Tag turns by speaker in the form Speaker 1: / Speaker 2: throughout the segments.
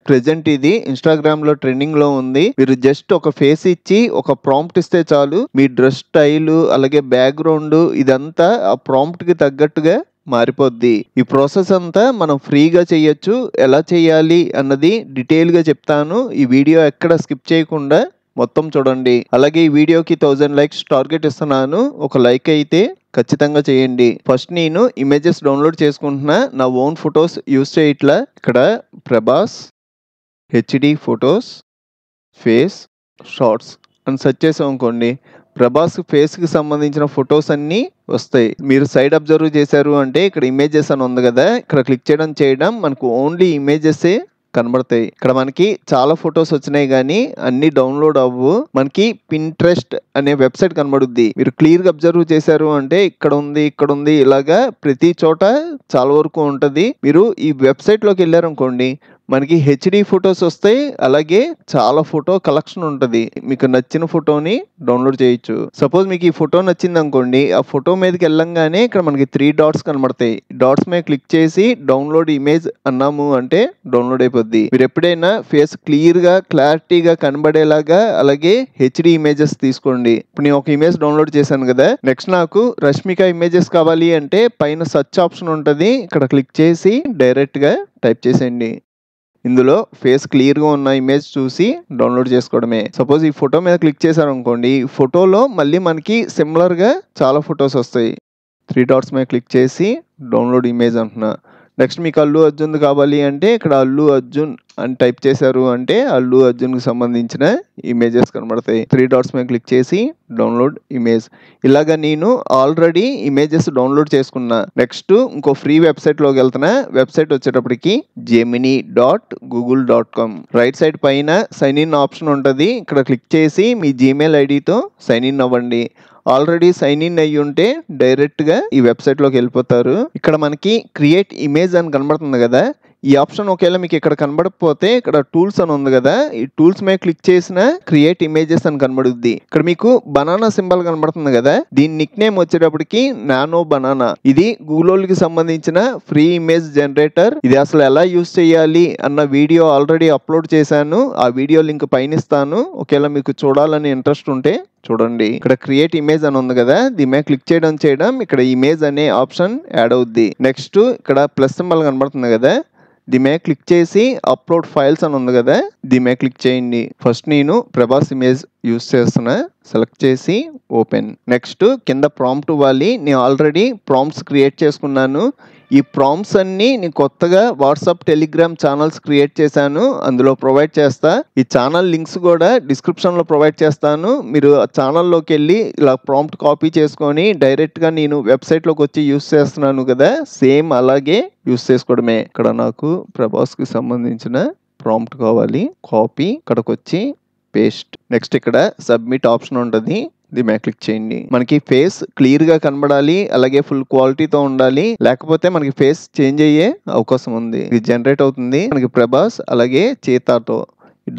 Speaker 1: Present ఇది Instagram లో trending లో ఉంది. మీరు జస్ట్ ఒక ఫేస్ ఇచ్చి ఒక ప్రాంప్ట్ ఇస్తే చాలు మీ డ్రెస్ స్టైల్ అలాగే బ్యాక్‌గ్రౌండ్ ఇదంతా ఆ ప్రాంప్ట్ కి తగ్గట్టుగా మారిపోద్ది. ఈ ప్రాసెస్ అంతా మనం ఫ్రీగా చేయొచ్చు. ఎలా చేయాలి అన్నది డీటెయిల్ గా చెప్తాను. ఈ వీడియో ఎక్కడ స్కిప్ చేయకుండా మొత్తం చూడండి. అలాగే ఈ వీడియోకి 1000 లైక్స్ టార్గెట్ ఇస్తున్నాను. ఒక లైక్ అయితే ఖచ్చితంగా చేయండి. ఫస్ట్ నేను ఇమేజెస్ డౌన్లోడ్ చేసుకుంటున్నా. నా ఓన్ ఫొటోస్ యూస్ చేయట్లా. ఇక్కడ Prabhas HD photos face shorts అని సెర్చ్ చేసాం అనుకోండి, ప్రభాస్ ఫేస్‌కి సంబంధించిన ఫొటోస్ అన్నీ వస్తాయి. మీరు సైడ్ అబ్జర్వ్ చేశారు అంటే ఇక్కడ ఇమేజెస్ అని ఉంది కదా, ఇక్కడ క్లిక్ చేయడం మనకు ఓన్లీ ఇమేజెసే కనబడతాయి. ఇక్కడ మనకి చాలా ఫొటోస్ వచ్చినాయి కానీ అన్ని డౌన్లోడ్ అవ్వవు. మనకి పింట్రెస్ట్ అనే వెబ్సైట్ కనబడుద్ది. మీరు క్లియర్ గా అబ్జర్వ్ చేశారు అంటే ఇక్కడ ఉంది ఇలాగా ప్రతి చోట చాలా వరకు ఉంటది. మీరు ఈ వెబ్సైట్ లోకి వెళ్ళారనుకోండి, మనకి హెచ్‌డి ఫొటోస్ వస్తాయి. అలాగే చాలా ఫోటో కలెక్షన్ ఉంటది. మీకు నచ్చిన ఫోటోని డౌన్లోడ్ చేయొచ్చు. సపోజ్ మీకు ఈ ఫోటో నచ్చింది అనుకోండి, ఆ ఫోటో మీదకి వెళ్ళంగానే ఇక్కడ మనకి 3 డాట్స్ కనబడతాయి. డాట్స్ మీద క్లిక్ చేసి డౌన్లోడ్ ఇమేజ్ అన్నాము అంటే డౌన్లోడ్ అయిపోద్ది. మీరు ఎప్పుడైనా ఫేస్ క్లియర్ గా క్లారిటీగా కనబడేలాగా అలాగే హెచ్‌డి ఇమేజెస్ తీసుకోండి. ఇప్పుడు నేను ఒక ఇమేజ్ డౌన్లోడ్ చేశాను కదా, నెక్స్ట్ నాకు రష్మిక ఇమేజెస్ కావాలి అంటే పైన సెర్చ్ ఆప్షన్ ఉంటది. ఇక్కడ క్లిక్ చేసి డైరెక్ట్ గా టైప్ చేసేయండి. ఇందులో ఫేస్ క్లియర్ గా ఉన్న ఇమేజ్ చూసి డౌన్లోడ్ చేసుకోవడమే. సపోజ్ ఈ ఫోటో మీద క్లిక్ చేశారు అనుకోండి, ఈ ఫోటోలో మళ్ళీ మనకి సిమిలర్ గా చాలా ఫొటోస్ వస్తాయి. 3 డాట్స్ మీద క్లిక్ చేసి డౌన్లోడ్ ఇమేజ్ అంటున్నా. నెక్స్ట్ మీకు అల్లు అర్జున్ కావాలి అంటే ఇక్కడ అల్లు అర్జున్ అని టైప్ చేశారు అంటే అల్లు అర్జున్ కి సంబంధించిన ఇమేజెస్ కనబడతాయి. 3 డాట్స్ మీద క్లిక్ చేసి డౌన్లోడ్ ఇమేజ్. ఇలాగా నేను ఆల్రెడీ ఇమేజెస్ డౌన్లోడ్ చేసుకున్నా. నెక్స్ట్ ఇంకో ఫ్రీ వెబ్సైట్ లోకి వెళ్తున్నా. వెబ్సైట్ వచ్చేటప్పటికి gemini.google.com. రైట్ సైడ్ పైన సైన్ ఇన్ ఆప్షన్ ఉంటది. ఇక్కడ క్లిక్ చేసి మీ జీమెయిల్ ఐడితో సైన్ ఇన్ అవ్వండి. ఆల్రెడీ సైన్ ఇన్ అయ్యి ఉంటే డైరెక్ట్ గా ఈ వెబ్సైట్ లోకి వెళ్ళిపోతారు. ఇక్కడ మనకి క్రియేట్ ఇమేజ్ అని కనబడుతుంది కదా, ఈ ఆప్షన్ ఒకవేళ మీకు ఇక్కడ కనబడకపోతే ఇక్కడ టూల్స్ అని ఉంది కదా, ఈ టూల్స్ మీద క్లిక్ చేసిన క్రియేట్ ఇమేజెస్ అని కనబడుద్ది. ఇక్కడ మీకు బనానా సింబల్ కనబడుతుంది కదా, దీని నిక్ నేమ్ వచ్చేటప్పటికి నానో బనానా. ఇది గూగుల్ కి సంబంధించిన ఫ్రీ ఇమేజ్ జనరేటర్. ఇది అసలు ఎలా యూస్ చేయాలి అన్న వీడియో ఆల్రెడీ అప్లోడ్ చేశాను. ఆ వీడియో లింక్ పైన ఇస్తాను. ఒకవేళ మీకు చూడాలని ఇంట్రెస్ట్ ఉంటే చూడండి. ఇక్కడ క్రియేట్ ఇమేజ్ అని ఉంది కదా, దీని మీద క్లిక్ చేయడం ఇక్కడ ఇమేజ్ అనే ఆప్షన్ యాడ్ అవుద్ది. నెక్స్ట్ ఇక్కడ ప్లస్ సింబల్ కనబడుతుంది కదా, దీని మీద క్లిక్ చేసి అప్లోడ్ ఫైల్స్ అని ఉంది కదా, దీని మీద క్లిక్ చేయండి. ఫస్ట్ నేను ప్రభాస్ ఇమేజ్ యూస్ చేస్తున్నా. సెలెక్ట్ చేసి ఓపెన్. నెక్స్ట్ కింద ప్రాంప్ట్ ఇవ్వాలి. నేను ఆల్రెడీ ప్రాంప్ట్స్ క్రియేట్ చేసుకున్నాను. ఈ ప్రాంప్ట్స్ అన్ని నేను కొత్తగా వాట్సాప్ టెలిగ్రామ్ ఛానల్స్ క్రియేట్ చేశాను, అందులో ప్రొవైడ్ చేస్తా. ఈ ఛానల్ లింక్స్ కూడా డిస్క్రిప్షన్ లో ప్రొవైడ్ చేస్తాను. మీరు ఆ ఛానల్లోకి వెళ్ళి ఇలా ప్రాంప్ట్ కాపీ చేసుకొని డైరెక్ట్ గా నేను వెబ్సైట్ లోకి వచ్చి యూస్ చేస్తున్నాను కదా, సేమ్ అలాగే యూస్ చేసుకోవడమే. ఇక్కడ నాకు ప్రభాస్ కి సంబంధించిన ప్రాంప్ట్ కావాలి. కాపీ, ఇక్కడికి వచ్చి పేస్ట్. నెక్స్ట్ ఇక్కడ సబ్మిట్ ఆప్షన్ ఉంటుంది, దీని మీద క్లిక్ చేయండి. మనకి ఫేస్ క్లియర్ గా కనబడాలి, అలాగే ఫుల్ క్వాలిటీతో ఉండాలి, లేకపోతే మనకి ఫేస్ చేంజ్ అయ్యే అవకాశం ఉంది. ఇది జనరేట్ అవుతుంది మనకి ప్రభాస్ అలాగే చీతాతో.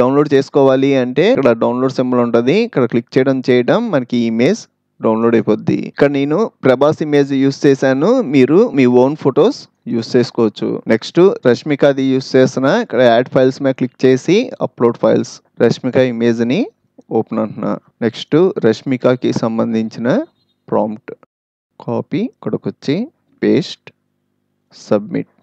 Speaker 1: డౌన్లోడ్ చేసుకోవాలి అంటే ఇక్కడ డౌన్లోడ్ సింబల్ ఉంటుంది. ఇక్కడ క్లిక్ చేయడం మనకి ఇమేజ్ డౌన్లోడ్ అయిపోద్ది. ఇక్కడ నేను ప్రభాస్ ఇమేజ్ యూస్ చేశాను. మీరు మీ ఓన్ ఫొటోస్ యూస్ చేసుకోవచ్చు. నెక్స్ట్ రష్మికది యూస్ చేస్తున్నా. ఇక్కడ యాడ్ ఫైల్స్ మీద క్లిక్ చేసి అప్లోడ్ ఫైల్స్. రష్మిక ఇమేజ్ ని ఓపెన్ అంటున్నా. నెక్స్ట్ రష్మికకి సంబంధించిన ప్రాంప్ట్ కాపీ, ఇక్కడికి వచ్చి పేస్ట్, సబ్మిట్.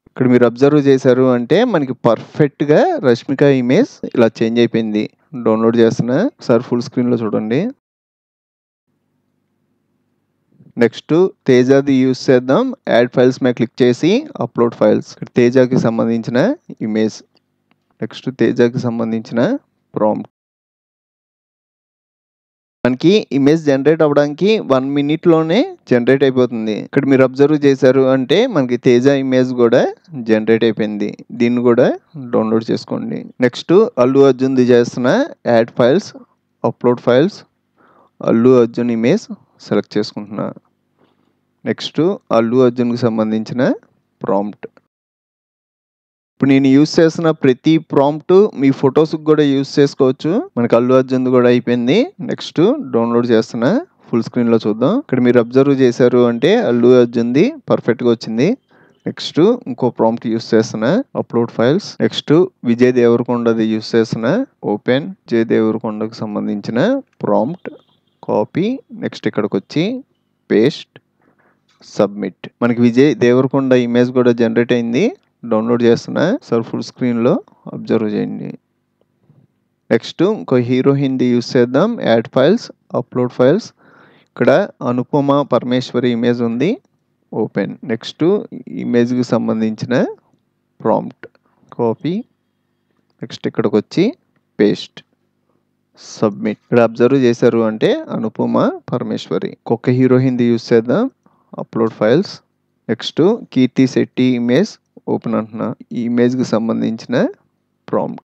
Speaker 1: ఇక్కడ మీరు అబ్జర్వ్ చేశారు అంటే మనకి పర్ఫెక్ట్ గా రష్మిక ఇమేజ్ ఇలా చేంజ్ అయిపోయింది. డౌన్లోడ్ చేస్తున్నా, ఒకసారి ఫుల్ స్క్రీన్ లో చూడండి. నెక్స్ట్ తేజాది యూస్ చేద్దాం. యాడ్ ఫైల్స్ మీద క్లిక్ చేసి అప్లోడ్ ఫైల్స్. తేజాకి సంబంధించిన ఇమేజ్. నెక్స్ట్ తేజాకి సంబంధించిన ప్రాంప్ట్. మనకి ఇమేజ్ జనరేట్ అవ్వడానికి 1 minute లోనే జనరేట్ అయిపోతుంది. ఇక్కడ మీరు అబ్జర్వ్ చేశారు అంటే మనకి తేజ ఇమేజ్ కూడా జనరేట్ అయిపోయింది. దీన్ని కూడా డౌన్లోడ్ చేసుకోండి. నెక్స్ట్ అల్లు అర్జున్ది చేస్తున్న add files, upload files, Allu Arjun image select చేసుకుంటున్నా. నెక్స్ట్ అల్లు అర్జున్కి సంబంధించిన ప్రాంప్ట్. ఇప్పుడు నేను యూస్ చేస్తున్న ప్రతి ప్రాంప్ట్ మీ ఫొటోస్కి కూడా యూస్ చేసుకోవచ్చు. మనకి అల్లు అర్జున్ కూడా అయిపోయింది. నెక్స్ట్ డౌన్లోడ్ చేస్తున్నా, ఫుల్ స్క్రీన్లో చూద్దాం. ఇక్కడ మీరు అబ్జర్వ్ చేశారు అంటే అల్లు అర్జున్ది పర్ఫెక్ట్గా వచ్చింది. నెక్స్ట్ ఇంకో ప్రాంప్ట్ యూస్ చేస్తున్నా, అప్లోడ్ ఫైల్స్. నెక్స్ట్ విజయ్ దేవరకొండది యూస్ చేస్తున్నా, ఓపెన్ విజయ్ దేవరకొండకు సంబంధించిన ప్రాంప్ట్, కాపీ. నెక్స్ట్ ఇక్కడికి వచ్చి పేస్ట్, సబ్మిట్. మనకి విజయ్ దేవరకొండ ఇమేజ్ కూడా జనరేట్ అయింది. డౌన్లోడ్ చేస్తున్నా, సార్ ఫుల్ స్క్రీన్లో అబ్జర్వ్ చేయండి. నెక్స్ట్ ఇంకో హీరో హిందీ యూస్ చేద్దాం, యాడ్ ఫైల్స్, అప్లోడ్ ఫైల్స్. ఇక్కడ అనుపమ పరమేశ్వరి ఇమేజ్ ఉంది, ఓపెన్. నెక్స్ట్ ఇమేజ్కి సంబంధించిన ప్రాంప్ట్, కాపీ. నెక్స్ట్ ఇక్కడికి వచ్చి పేస్ట్, సబ్మిట్. ఇక్కడ అబ్జర్వ్ చేశారు అంటే అనుపమ పరమేశ్వరి. ఒక్క హీరో హిందీ యూస్ చేద్దాం, అప్లోడ్ ఫైల్స్. నెక్స్ట్ కీర్తి శెట్టి ఇమేజ్, ఓపెన్ అంటున్నా. ఈ ఇమేజ్కి సంబంధించిన ప్రాంప్ట్,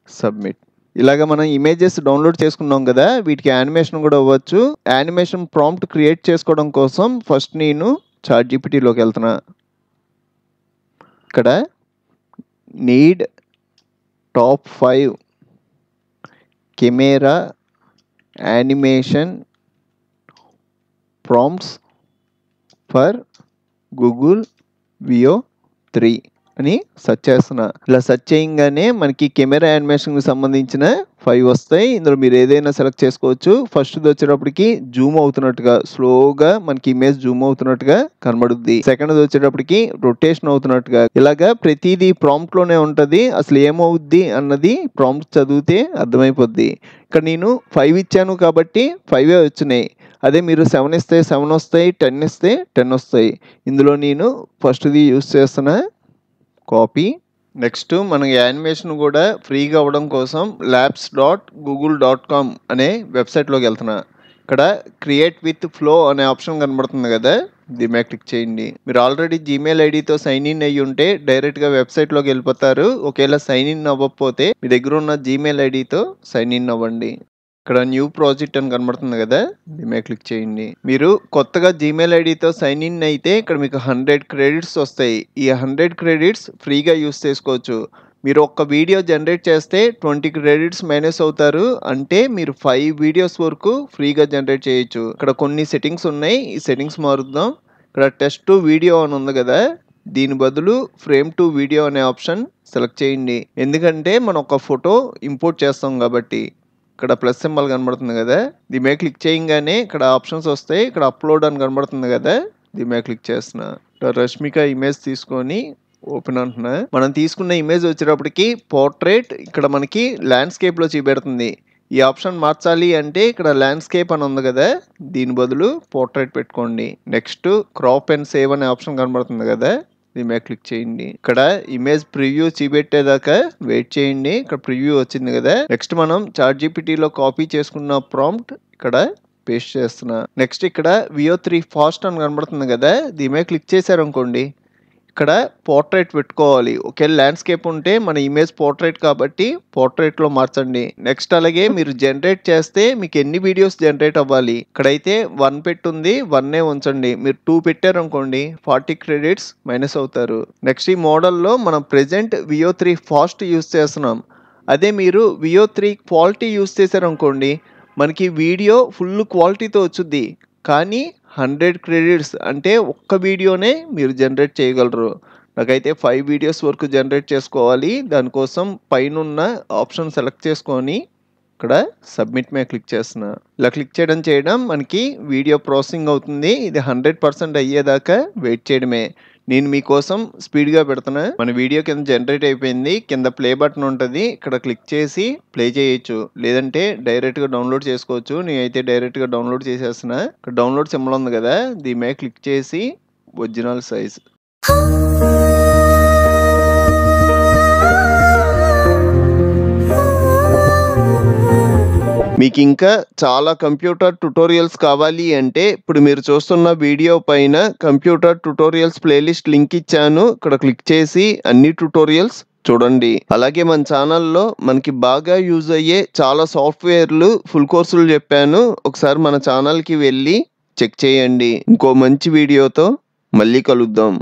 Speaker 1: సబ్మిట్. ఇలాగ మనం ఇమేజెస్ డౌన్లోడ్ చేసుకున్నాం కదా, వీటికి యానిమేషన్ కూడా అవ్వచ్చు. యానిమేషన్ ప్రాంప్ట్ క్రియేట్ చేసుకోవడం కోసం ఫస్ట్ నేను చాట్‌జీపీటీలోకి వెళ్తున్నా. ఇక్కడ need top 5 camera animation prompts for Google Veo 3 అని సెర్చ్ చేస్తున్నా. ఇలా సెర్చ్ చేయగానే మనకి కెమెరా యానిమేషన్కి సంబంధించిన 5 వస్తాయి. ఇందులో మీరు ఏదైనా సెలెక్ట్ చేసుకోవచ్చు. ఫస్ట్ది వచ్చేటప్పటికి జూమ్ అవుతున్నట్టుగా, స్లోగా మనకి ఇమేజ్ జూమ్ అవుతున్నట్టుగా కనబడుద్ది. సెకండ్ది వచ్చేటప్పటికి రొటేషన్ అవుతున్నట్టుగా. ఇలాగా ప్రతిదీ ప్రాంప్ట్లోనే ఉంటుంది. అసలు ఏమవుద్ది అన్నది ప్రాంప్ట్ చదివితే అర్థమైపోద్ది. ఇక్కడ నేను 5 ఇచ్చాను కాబట్టి 5 వచ్చినాయి. అదే మీరు 7 ఇస్తే 7 వస్తాయి, 10 ఇస్తే 10 వస్తాయి. ఇందులో నేను ఫస్ట్ది యూస్ చేస్తున్నా, కాపీ. నెక్స్ట్ మన యానిమేషన్ కూడా ఫ్రీగా అవ్వడం కోసం labs.google.com అనే వెబ్సైట్లోకి వెళ్తున్నా. ఇక్కడ క్రియేట్ విత్ ఫ్లో అనే ఆప్షన్ కనబడుతుంది కదా, దీని మీద క్లిక్ చేయండి. మీరు ఆల్రెడీ జీమెయిల్ ఐడితో సైన్ ఇన్ అయ్యి ఉంటే డైరెక్ట్గా వెబ్సైట్లోకి వెళ్ళిపోతారు. ఒకవేళ సైన్ ఇన్ అవ్వకపోతే మీ దగ్గర ఉన్న జీమెయిల్ ఐడితో సైన్ ఇన్ అవ్వండి. ఇక్కడ న్యూ ప్రాజెక్ట్ అని కనబడుతుంది కదా, దీని మీద క్లిక్ చేయండి. మీరు కొత్తగా జీమెయిల్ ఐడితో సైన్ ఇన్ అయితే ఇక్కడ మీకు 100 క్రెడిట్స్ వస్తాయి. ఈ 100 క్రెడిట్స్ ఫ్రీగా యూస్ చేసుకోవచ్చు. మీరు ఒక్క వీడియో జనరేట్ చేస్తే 20 క్రెడిట్స్ మైనస్ అవుతారు. అంటే మీరు 5 వీడియోస్ వరకు ఫ్రీగా జనరేట్ చేయొచ్చు. ఇక్కడ కొన్ని సెట్టింగ్స్ ఉన్నాయి, ఈ సెట్టింగ్స్ మారుద్దాం. ఇక్కడ టెస్ట్ టు వీడియో అని ఉంది కదా, దీని బదులు ఫ్రేమ్ టు వీడియో అనే ఆప్షన్ సెలెక్ట్ చేయండి. ఎందుకంటే మనం ఒక ఫోటో ఇంపోర్ట్ చేస్తాం కాబట్టి. ఇక్కడ ప్లస్ సింబల్ కనబడుతుంది కదా, దీని మీద క్లిక్ చేయగానే ఇక్కడ ఆప్షన్స్ వస్తాయి. ఇక్కడ అప్లోడ్ అని కనబడుతుంది కదా, దీని మీద క్లిక్ చేస్తున్నా. ఇక్కడ రష్మిక ఇమేజ్ తీసుకొని ఓపెన్ అంటున్నా. మనం తీసుకున్న ఇమేజ్ వచ్చేటప్పటికి పోర్ట్రేట్, ఇక్కడ మనకి ల్యాండ్స్కేప్లో చూపెడుతుంది. ఈ ఆప్షన్ మార్చాలి అంటే ఇక్కడ ల్యాండ్స్కేప్ అని ఉంది కదా, దీని బదులు పోర్ట్రేట్ పెట్టుకోండి. నెక్స్ట్ క్రాప్ అండ్ సేవ్ అనే ఆప్షన్ కనబడుతుంది కదా, దీని మీద క్లిక్ చేయండి. ఇక్కడ ఇమేజ్ ప్రివ్యూ చూపెట్టేదాకా వెయిట్ చేయండి. ఇక్కడ ప్రివ్యూ వచ్చింది కదా. నెక్స్ట్ మనం చాట్‌జీపీటీలో కాపీ చేసుకున్న ప్రాంప్ట్ ఇక్కడ పేస్ట్ చేస్తున్నా. నెక్స్ట్ ఇక్కడ వియో 3 ఫాస్ట్ అని కనబడుతుంది కదా, దీని మీద క్లిక్ చేశారు అనుకోండి, ఇక్కడ పోర్ట్రేట్ పెట్టుకోవాలి. ఒకవేళ ల్యాండ్స్కేప్ ఉంటే మన ఇమేజ్ పోర్ట్రేట్ కాబట్టి పోర్ట్రేట్లో మార్చండి. నెక్స్ట్ అలాగే మీరు జనరేట్ చేస్తే మీకు ఎన్ని వీడియోస్ జనరేట్ అవ్వాలి, ఇక్కడైతే 1 పెట్టుంది, 1 ఉంచండి. మీరు 2 పెట్టారు అనుకోండి 40 క్రెడిట్స్ మైనస్ అవుతారు. నెక్స్ట్ ఈ మోడల్లో మనం ప్రెజెంట్ వియో 3 ఫాస్ట్ యూస్ చేస్తున్నాం. అదే మీరు వియో 3 క్వాలిటీ యూస్ చేశారు అనుకోండి, మనకి వీడియో ఫుల్ క్వాలిటీతో వచ్చుద్ది. కానీ 100 క్రెడిట్స్ అంటే ఒక్క వీడియోనే మీరు జనరేట్ చేయగలరు. నాకైతే 5 వీడియోస్ వరకు జనరేట్ చేసుకోవాలి. దానికోసం పైన ఆప్షన్ సెలెక్ట్ చేసుకొని ఇక్కడ సబ్మిట్ మీద క్లిక్ చేస్తున్నా. ఇలా క్లిక్ చేయడం మనకి వీడియో ప్రాసెసింగ్ అవుతుంది. ఇది 100% అయ్యేదాకా వెయిట్ చేయడమే. నేను మీకోసం స్పీడ్గా పెడుతున్నా. మన వీడియో కింద జనరేట్ అయిపోయింది. కింద ప్లే బటన్ ఉంటుంది, ఇక్కడ క్లిక్ చేసి ప్లే చేయొచ్చు, లేదంటే డైరెక్ట్గా డౌన్లోడ్ చేసుకోవచ్చు. నేనైతే డైరెక్ట్గా డౌన్లోడ్ చేసేస్తున్నా. ఇక్కడ డౌన్లోడ్ సింబల్ ఉంది కదా, దీని మీద క్లిక్ చేసి ఒరిజినల్ సైజ్. మీకు ఇంకా చాలా కంప్యూటర్ ట్యుటోరియల్స్ కావాలి అంటే ఇప్పుడు మీరు చూస్తున్న వీడియో పైన కంప్యూటర్ ట్యుటోరియల్స్ ప్లేలిస్ట్ లింక్ ఇచ్చాను. ఇక్కడ క్లిక్ చేసి అన్ని ట్యుటోరియల్స్ చూడండి. అలాగే మన ఛానల్లో మనకి బాగా యూజ్ అయ్యే చాలా సాఫ్ట్వేర్లు ఫుల్ కోర్సులు చెప్పాను. ఒకసారి మన ఛానల్కి వెళ్ళి చెక్ చేయండి. ఇంకో మంచి వీడియోతో మళ్ళీ కలుద్దాం.